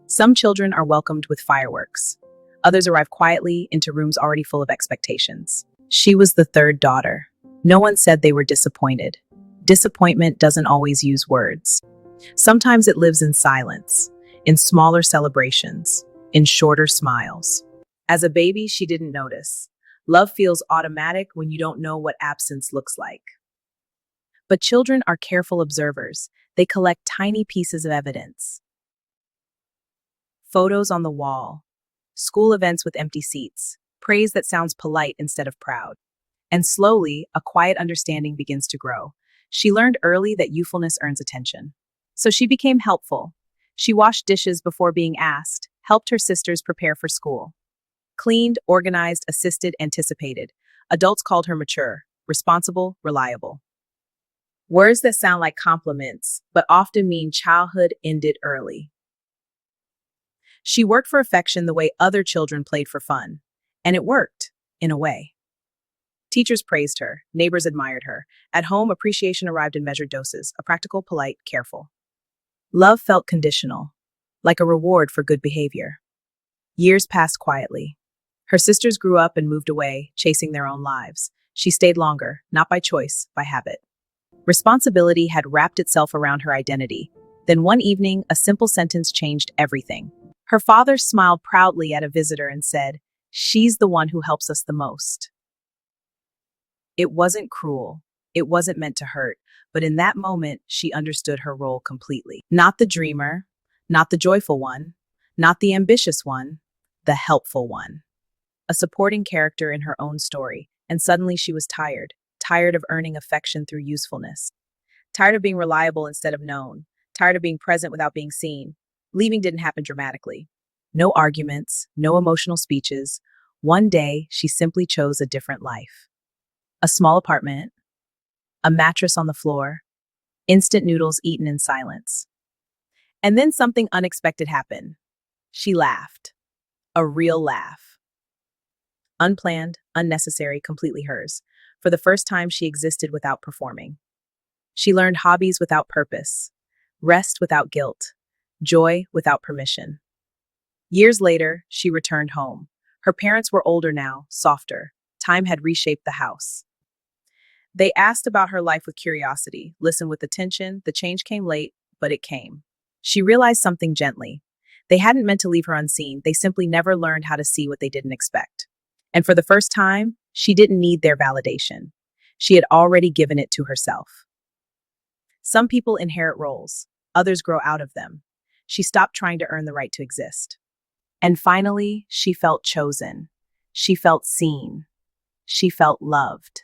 Some children are welcomed with fireworks. Others arrive quietly into rooms already full of expectations. She was the third daughter. No one said they were disappointed. Disappointment doesn't always use words. Sometimes it lives in silence, in smaller celebrations, in shorter smiles. As a baby, she didn't notice. Love feels automatic when you don't know what absence looks like. But children are careful observers. They collect tiny pieces of evidence. Photos on the wall, school events with empty seats, praise that sounds polite instead of proud. And slowly, a quiet understanding begins to grow. She learned early that youthfulness earns attention. So she became helpful. She washed dishes before being asked, helped her sisters prepare for school. Cleaned, organized, assisted, anticipated. Adults called her mature, responsible, reliable. Words that sound like compliments, but often mean childhood ended early. She worked for affection the way other children played for fun. And it worked, in a way. Teachers praised her, neighbors admired her. At home, appreciation arrived in measured doses, a practical, polite, careful. Love felt conditional, like a reward for good behavior. Years passed quietly. Her sisters grew up and moved away, chasing their own lives. She stayed longer, not by choice, by habit. Responsibility had wrapped itself around her identity. Then one evening, a simple sentence changed everything. Her father smiled proudly at a visitor and said, "She's the one who helps us the most." It wasn't cruel. It wasn't meant to hurt. But in that moment, she understood her role completely. Not the dreamer, not the joyful one, not the ambitious one, the helpful one. A supporting character in her own story. And suddenly she was tired. Tired of earning affection through usefulness. Tired of being reliable instead of known. Tired of being present without being seen. Leaving didn't happen dramatically. No arguments, no emotional speeches. One day, she simply chose a different life. A small apartment, a mattress on the floor, instant noodles eaten in silence. And then something unexpected happened. She laughed. A real laugh. Unplanned, unnecessary, completely hers. For the first time, she existed without performing. She learned hobbies without purpose, rest without guilt, joy without permission. Years later, she returned home. Her parents were older now, softer. Time had reshaped the house. They asked about her life with curiosity, listened with attention. The change came late, but it came. She realized something gently. They hadn't meant to leave her unseen. They simply never learned how to see what they didn't expect. And for the first time, she didn't need their validation. She had already given it to herself. Some people inherit roles. Others grow out of them. She stopped trying to earn the right to exist. And finally, she felt chosen. She felt seen. She felt loved.